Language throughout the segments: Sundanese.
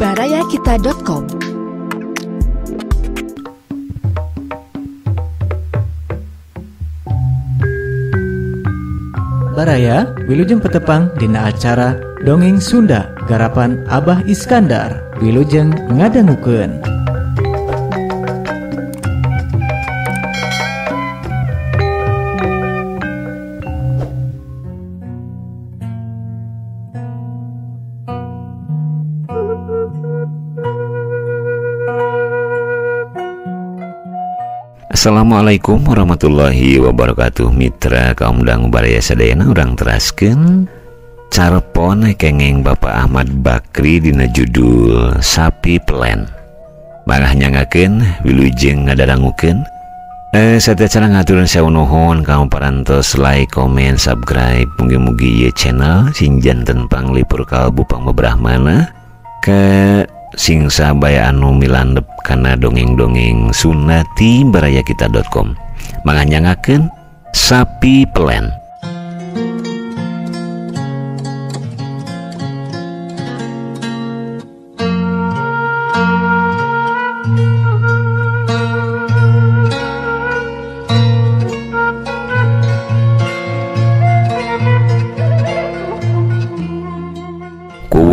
barayakita.com. Baraya wilujeng petepang dina acara Dongeng Sunda garapan Abah Iskandar. Wilujeng ngadangukeun. Assalamualaikum warahmatullahi wabarakatuh. Mitra kaum dangu baraya sadayana urang teraskeun carepon kenging Bapak Ahmad Bakri dina judul Sapi Pelen. Mangga nyangakeun wilujeng ngadadangukeun. Satecara ngaturan sawu nuhun kaum parantos like, comment, subscribe mugi-mugi ieu channel sing janten panglipur kalbu pangbebrahmana ke sing sabaya anu milandep kana dongeng-dongeng Sunda ti barayakita.com. Mangga nyangakeun Sapi Pelen.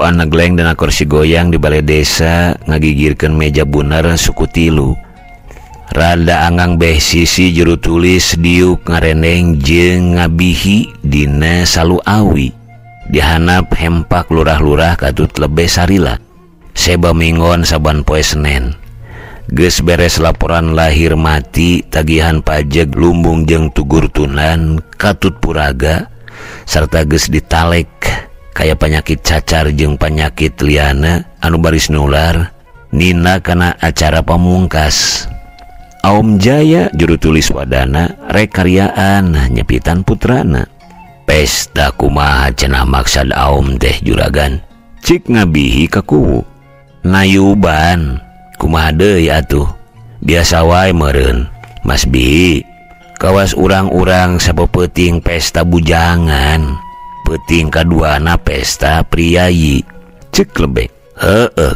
Anak geleng dan kursi goyang di balai desa ngagigirkeun meja bunar suku tilu. Rada anggang beh sisi juru tulis diuk ngareneng jeung ngabihi dina salu awi. Dihanap hempak lurah-lurah katut lebe sarila. Seba mingon saban poe Senen. Geus beres laporan lahir mati, tagihan pajeg lumbung jeung tugur tunan katut puraga sarta geus ditalek kaya penyakit cacar jeung penyakit liana anu baris nular nina kana acara pamungkas. Aom Jaya juru tulis wadana rek karyaan nyepitan putrana. Pesta kumaha cenah maksad aom teh juragan? Cik ngabihi ka kuwu. Nayuban kumaha deui atuh? Biasa wae meureun. Mas Bi, kawas urang-urang sapeuting pesta bujangan. Peting kaduana pesta priayi. Cek lebek.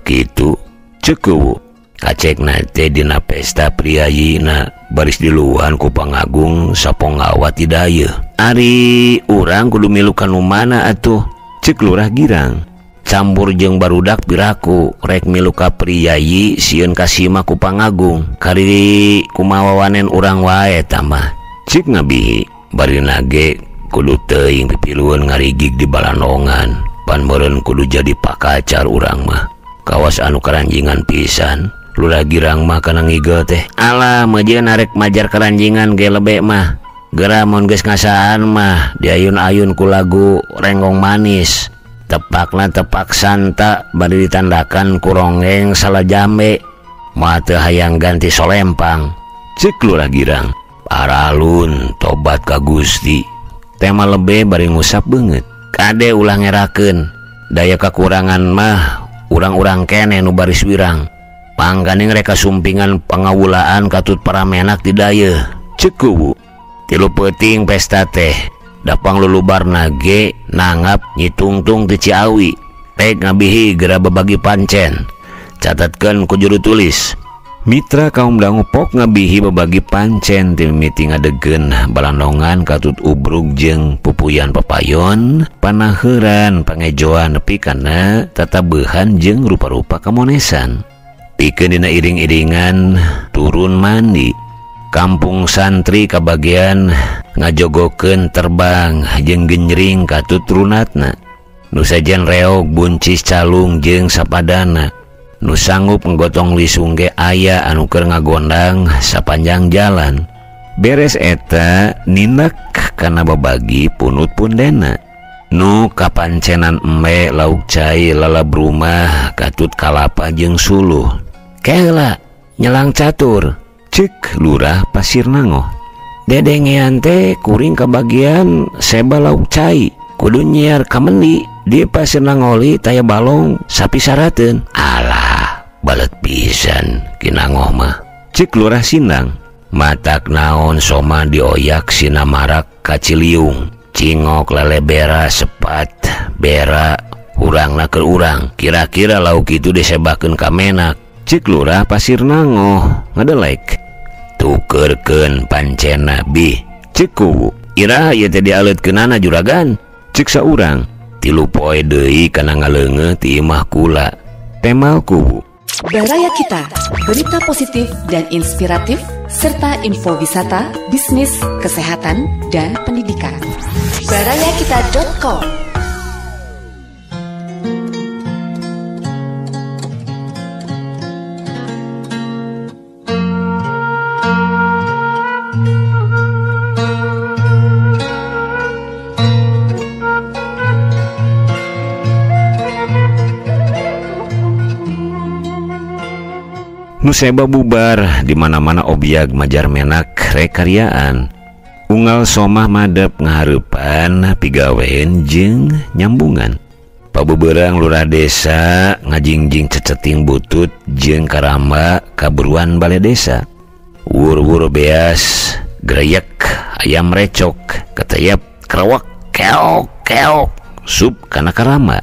Gitu. Ceku. Kacek nate dina pesta priayi na baris diluan ku pangagung sapongawat tidaya. Ari urang kudu milu kanu mana atuh? Cek lurah girang. Campur jeung barudak piraku rek milu ka priayi sieun kasima ku pangagung. Kari kumaha wanen urang wae tamah. Cek ngabihi bari nage kudu teuing pipiluan ngarigig di balanongan. Pan meureun kudu jadi pakacar urang mah. Kawas anu karanjingan pisan. Lurah girang mah kana ngigel teh. Alah mejeun arek majar karanjingan ge lebe mah. Geura mun geus ngasaan mah diayun-ayun ku lagu Renggong Manis. Tepakna tepak santa bari ditandakan ku ronggeng salajambe. Moal teu hayang ganti solempang. Ceuk lurah girang. Paralun tobat ka Gusti. Tema lebe bari ngusap beungeut. Kade ulah ngerakeun. Daya kakurangan mah urang-urang kene nu baris wirang. Pangganing reka sumpingan pangawulaan katut para menak ti daya. Ceuk tilu peuting pesta teh. Dapang lulubarna ge nangap nyitungtung ti Ciawi. Rek ngabihi geura babagi pancen. Catatkeun ku juru tulis. Mitra kaum dangu pok ngabihi babagi pancen ti mimiti ngadegeun balanongan katut ubrug jeung pupuyan papayon panaheuran pangejoan nepi kana tatabeuhan jeung rupa-rupa kamonesan. Pikeun dina iring-iringan turun mandi. Kampung santri kabagian ngajogokeun terbang jeung genjring katut runatna. Nu sajen reog buncis calung jeung sapadana. Nu sanggup nggotong lisung ge aya anu keur ngagondang sapanjang jalan. Beres eta nindak kana babagi punut pundena. Nu kapancenan embe lauk cai lalab rumah katut kalapa jeung suluh. Kela nyelang catur. Cek lurah Pasir Nango. Dedengean teh kuring kabagian seba lauk cai. Kudu nyiar kameni di Pasir Nangoli taya balong sapi sarateun. Alah balet pisan kinangoh mah. Cek lurah Sindang. Matak naon soma dioyak sinamarak kaciliung. Cingok lele bera sepat bera urangna keur urang kira-kira lauk itu disebakeun ka menak. Cik lurah Pasir Nangoh ngadelek, tukerkeun pancena bi. Cik kubu, iraha ieu teh dialeutkeunana juragan? Cik saurang, 3 poe deui kana ngaleungeuh ti imah kula. Temal kubu. Baraya Kita, berita positif dan inspiratif serta info wisata, bisnis, kesehatan, dan pendidikan. barayakita.com. Nuseba bubar di mana-mana objek majar menak rekaryaan. Unggal somah madep ngahareupan pigawean jeung nyambungan. Pabubeurang lurah desa ngajingjing ceceting butut jeung karamba kaburuan balai desa. Wur-wur beas greyek ayam recok ketayap kerawak keok keok sup kana karamba.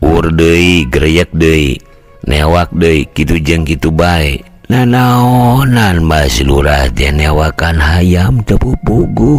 Wur deui greyek deui newak deui kitu jeung kitu bae. Nanaonan Mas Lurah teh newakan hayam teu pupuguh.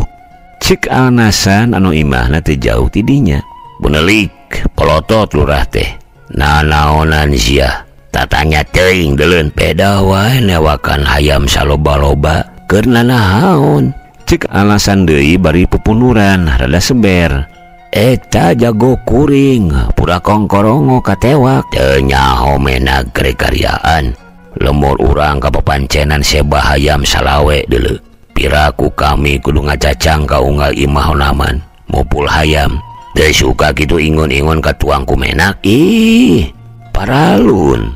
Cik alnasan anu imahna teu jauh ti dinya. Bunelik polotot lurah teh. Nanaonan sia? Tatanya teuing deuleun peda wae newakan hayam saloba-loba keur nanaon. Cik alasan deui bari pupunuran rada seber. Eta jago kuring pura kongkorongo katewak teu nyaho menag rekaryaan. Lemur urang kapapancenan sebah hayam salawe deuleu. Piraku kami kudu ngacacang ka unggal imah onaman mupul hayam. Teu suka kitu ingun-ingun ka tuang kumenak. Ih, paralun.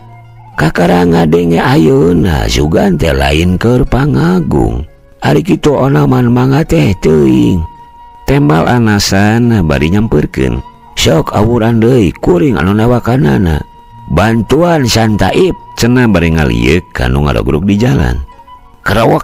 Kakaranga denge ayeuna sugan teh lain keur pangagung. Ari kitu onaman mangga teh teuing. Tembal anasan bari nyamperkeun. Sok awuran deui kuring anu newakanana. Bantuan santaib cenah bari ngalieu kanu ngadogrog di jalan. Kerawak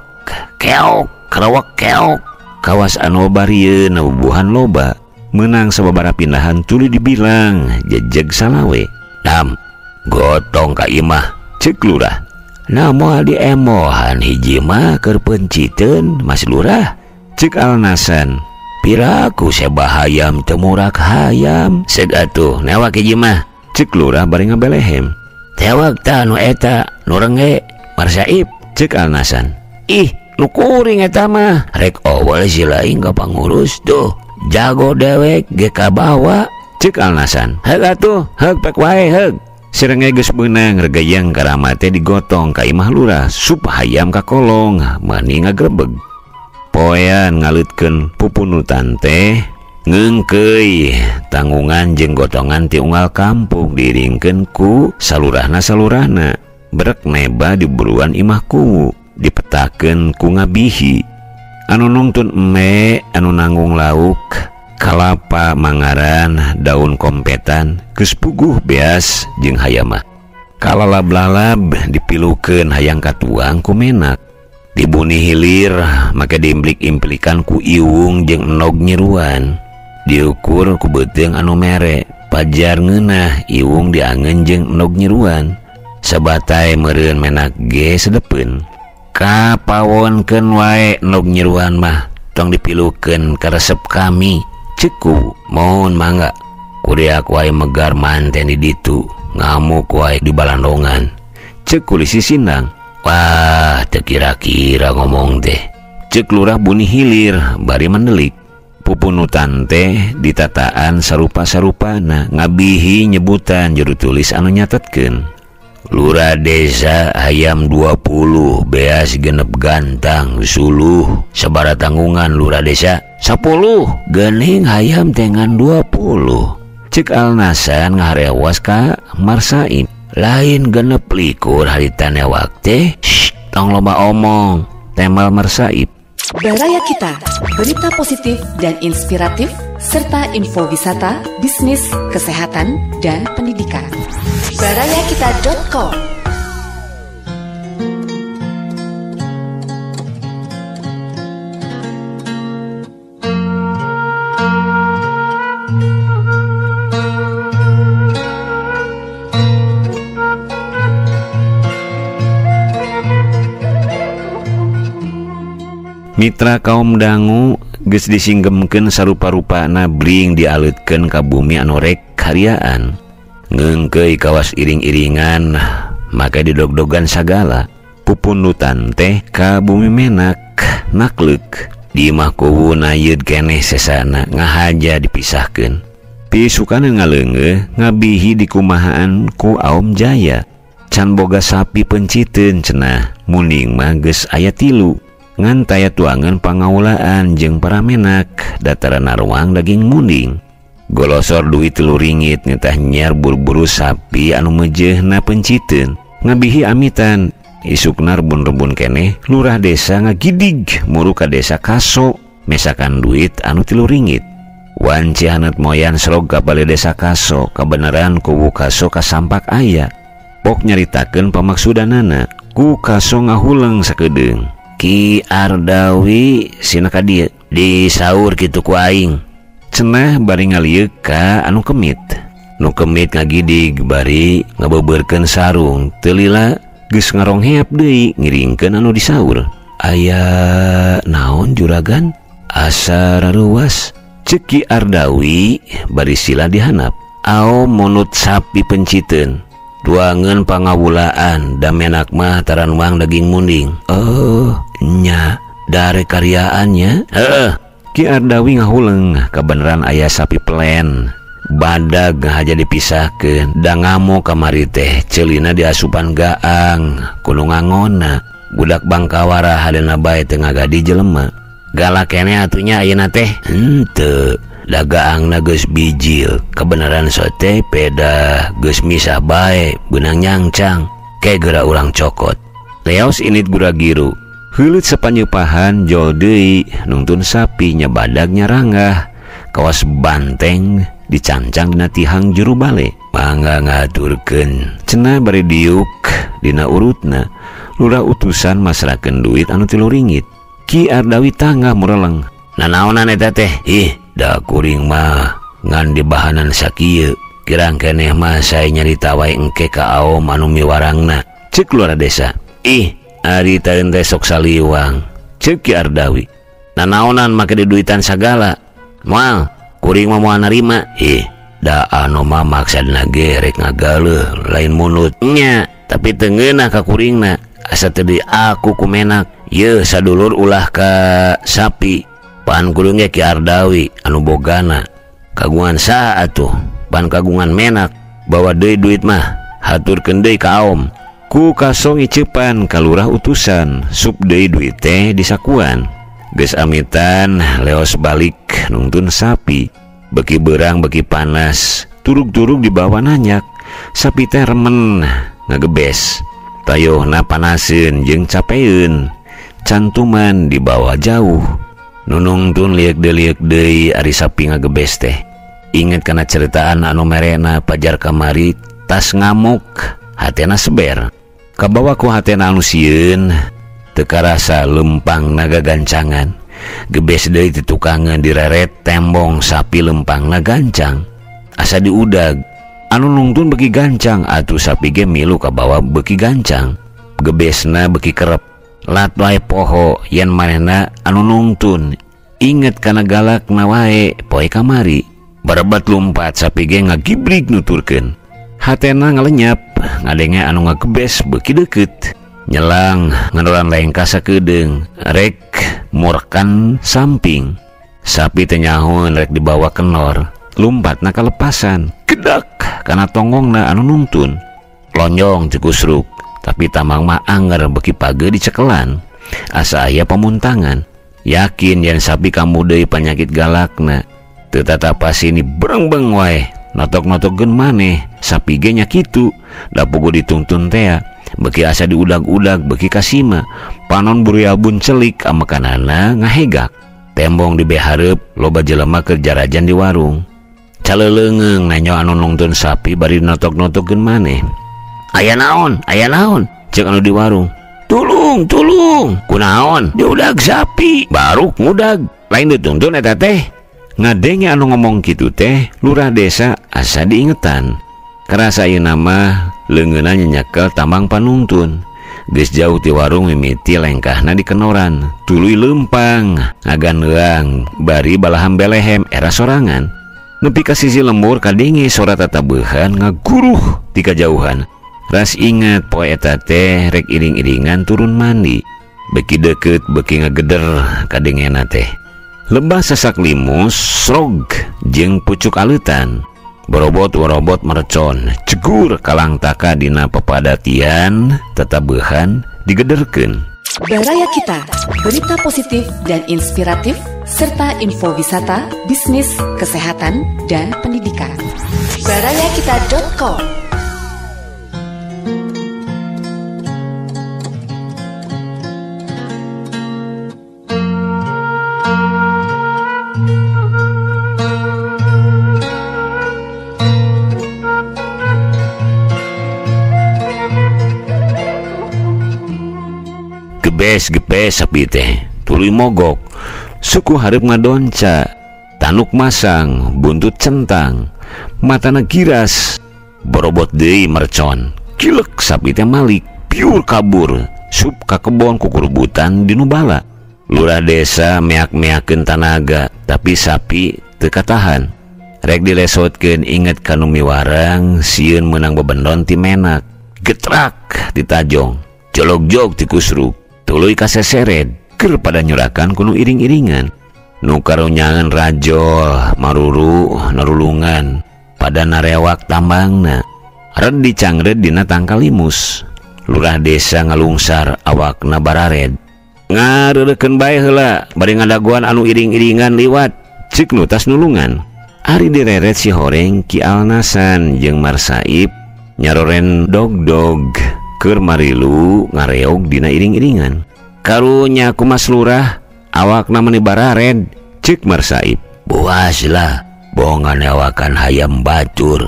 keok kerawak keok. Kawas anu barieun bubuhan loba. Menang sababaraha pindahan tuluy dibilang jejeg salawe. Nam gotong ka imah ceuk lurah. Na moal diemohan hiji mah keur penciteun Mas Lurah. Ceuk alnasan. Piraku sebah hayam teu murak hayam. Seug atuh newak hiji mah. Cik lurah bari ngabelehem. Tewak ta nu eta nu rengge Marsaib. Cik alnasan. Ih nu kuring eta mah rek owel si lain ka pangurus tuh jago dewek ge ka bawa. Cik alnasan. Heug atuh heug pek wae heug. Sirenge geus beunang regayang karama teh digotong ka imah lurah sup hayam ka kolong meuni ngagrebeg. Poean ngaleutkeun pupunutan teh ngeungkeuy tanggungan jeung gotongan ti unggal kampung diringkeun ku salurahna brek neba di buruan imah kungu dipetakeun ku ngabihi anu nungtun eme anu nanggung lauk kalapa mangaran daun kompetan geus puguh beas jeung hayamah kalalab-lalab dipilukeun hayang katuang ku menak dibuni hilir make diimplik-implikan ku iwung jeung enog nyeruan diukur ku beuteung anu mere pajar ngeunah iwung diangeun jeung enog nyeruan sabatai meureun menak ge sedepeun kapawonkeun wae enog nyeruan mah tong dipilukeun ka resep kami ceku mohon mangga kuriak wae megar manten di ditu ngamuk wae di balandongan ceuk kulis sindang. Wah teu kira-kira ngomong teh. Ceuk lurah buni hilir bari mendelik. Pupunutan teh ditataan sarupa-sarupana ngabihi nyebutan juru tulis anu nyatetkeun. Lurah desa hayam 20 beas genep gantang 10 sabara tanggungan lurah desa 10 geuning hayam tengan 20. Ceuk alnasan ngarewas ka Marsaib lain genep likur harita newak teh tong loba omong temal Marsaib. Baraya Kita, berita positif dan inspiratif serta info wisata, bisnis, kesehatan, dan pendidikan. barayakita.com. Mitra kaum dangu geus disinggemkeun sarupa-rupana bring dialeutkeun ka bumi anu rek karyaan. Ngeungkeuy kawas iring-iringan maka didog-dogan sagala. Pupundutan teh ka bumi menak nakluk. Di mah kuwu nayeud keneh sesana ngahaja dipisahkeun. Pisukana ngaleungeuh ngabihi dikumahaan ku Aom Jaya. Can boga sapi penciteun cenah, muning mah geus aya 3. Ngan taya tuangan pangaulaan jeung para menak dataran naruang daging munding. Golosor duit 3 ringgit ngetah nyer buru-buru sapi anu meujeuhna penciteun. Ngabihi amitan isukna rebun-rebun keneh lurah desa ngagidig muru ka desa Kaso mesakan duit anu 3 ringgit. Wanci haneut moyan srog ka bale desa Kaso kabeneran kuwu Kaso kasampak aya. Pok nyaritakeun pamaksudanana ku Kaso ngahuleng sakedeung. Ki Ardawi sina ka dieu disaur kitu ku aing. Cenah bari ngalieu ka anu kemit. Nu kemit ngagidig bari ngabebeurkeun sarung teu lila geus ngarongheap deui ngiringkeun anu disaur. Aya naon juragan? Asa raruas ceuk Ki Ardawi bari sila dihanap. Aom munut sapi penciteun. Tuangan pangawulaan da menak mah taranwang daging munding. Oh nya dari karyaannya. Ki Ardawi ngahuleng kabeneran aya sapi pelen badag ngahaja dipisahkeun da ngamo kamari teh ceulina diasupan gaang kudu ngangonna. Budak Bangkawara hadena bae teu ngagadi jelema. Galak keneh atunya ayeuna teh. Henteu da gaangna geus bijil kebenaran sote peda geus misah bae beunang nyangcang ke geura urang cokot. Leos init gura-giru heuleut sapanyeupahan jol deui nungtun sapi nya badag nyaranggah kawas banteng dicancang dina tihang juru bale. Mangga ngaturkeun cenah bari diuk dina urutna lurah utusan masrakeun duit anu 3 ringgit. Ki Ardawi tangah mureleng. Nanaonan eta teh? Ih da kuring mah ngan dibahanan sakieu kirang keneh mah sae nyarita wae engke ka Aom anu miwarangna ceuk luar desa. Ih ari taeun teh sok saliwang ceuk Ki Ardawi. Nanaonan make diduitan sagala? Moal kuring mah moal narima. Ih da anu mah maksudna ge rek ngagaleuh lain munut nya tapi teu ngeunah ka kuringna asa teu deui aku kumenak. Ye sadulur ulah ka sapi pan kudu ge Ki Ardawi anu bogana kagungan saha atuh pan kagungan menak bawa deui duit mah haturkeun deui ka Aom. Ku Kaso ngiceupan ka lurah utusan sup deui duit teh disakuan. Geus amitan leos balik nungtun sapi beki beurang beki panas turug-turug dibawa nanyak. Sapi teh remen ngagebes tayohna panaseun jeung capeun cantuman dibawa jauh. Nunungtun liek deui ari sapi ngagebes teh. Inget kana ceritaan anu merena pajar kamari tas ngamuk hatena seber. Kabawa ku hatena anu sieun teu karasa lempang naga gancangan. Gebes deui ti tukangan direret tembong sapi lempangna gancang. Asa diudag anu nungtun beki gancang atuh sapi ge milu kabawa beki gancang. Gebesna beki kerep lat wae poho yen manehna anu nungtun inget kana galakna wae poe kamari. Barebat lumpat sapi ge ngagibrig nuturkeun. Hatena ngalenyap ngadenge anu ngagebes beuki deukeut. Nyelang ngadoran lengka sakedeung rek murkan samping. Sapi teh nyahoun rek dibawa kenor. Lumpatna kalepasan kedak kana tonggongna anu nungtun. Lonjong cikusruk tapi tamang mah anger beki page dicekelan. Asa aya pamuntangan. Yakin yen sapi kamu deui panyakit galakna. Teu tatapas ini berengbeng wae notok-notokkeun maneh sapi ge nya kitu. Da puguh dituntun teh beki asa diudag-udag beki kasima. Panon buru albun celik amekanana ngahegak. Tembong di behareup loba jelema keur jarajan di warung. Caleleungeung nanyo anu nungtun sapi bari notok-notokkeun maneh. Aya naon cek anu di warung. Tulung kunaon diudag sapi baru ngudag lain dituntun eta teh. Ngadenge anu ngomong kitu teh lurah desa asa diingetan. Karasa ieu nama leungeunna nyenyakel tambang panungtun. Geus jauh ti warung mimiti lengkahna di kenoran, tuluy lempang ngaganeuang bari balaham belehem era sorangan. Nepi ka sisi lembur kadenge sora tatabeuhan ngaguruh ti kajauhan. Ras inget poe eta teh rek iring-iringan turun mandi. Beki deket beki ngageder kadengena teh. Lebah sesak limus srog jeung pucuk aleutan. Borobot-borobot mercon cegur kalang taka dina pepadatian tatabeuhan digederkeun. Baraya Kita, berita positif dan inspiratif serta info wisata, bisnis, kesehatan, dan pendidikan. barayakita.com. Gepes sapi teh tuluy mogok, suku hareup ngadonca, tanuk masang, buntut centang, matana giras, borobot deui mercon, kilek sapi teh malik, piur kabur, sup ka kebon kukurbutan di nubala. Lurah desa meak-meakeun tanaga, tapi sapi teu katahan. Rek dilesotkeun inget kanu miwarang, sieun meunang bebendon ti menak, getrak ti tajong, jolog-jog ti kusruk. Tuluy kaseseret keur pada nyurakan kuno iring-iringan. Nu karunyangan rajol maruru narulungan pada narewak tambangna. Red dicangred dina tangkal limus. Lurah desa ngalungsar awakna barared. Ngareurekeun bae heula bari ngadaguan anu iring-iringan liwat ceuk nu tas nulungan. Ari direret si Horeng Ki Alnasan jeung Marsaib nyaroren dog-dog keur marilu ngareog dina iring-iringan. Karunya ku Mas Lurah awakna meuni barared ceuk Marsaib. Buas lah bongan awakan hayam batur,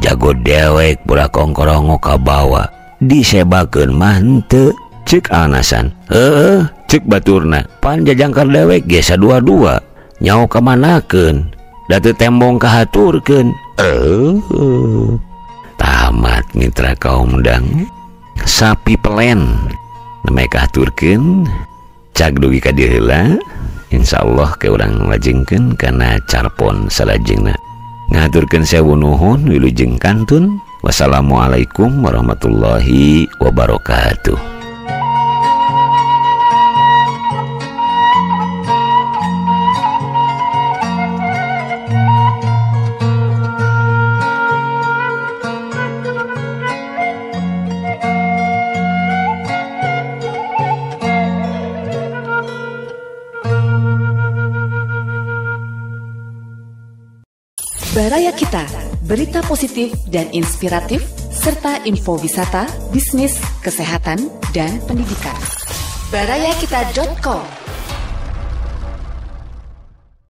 jago dewek pura kongkorongo ka bawa disebakeun mah henteu ceuk Alnasan. Heuh ceuk baturna, pan jajangkar dewek ge sadua-dua nyaho ka manakeun da teu tembong kahaturkeun. Tamat mitra kaum dang. Sapi pelen mereka aturkeun cag dugi ka dieu heula, insyaallah ke urang lajengkeun kana carpon salajengna. Ngaturkeun sewu nuhun wilujeng kantun. Wassalamualaikum warahmatullahi wabarakatuh. Baraya Kita, berita positif dan inspiratif serta info wisata, bisnis, kesehatan, dan pendidikan. barayakita.com.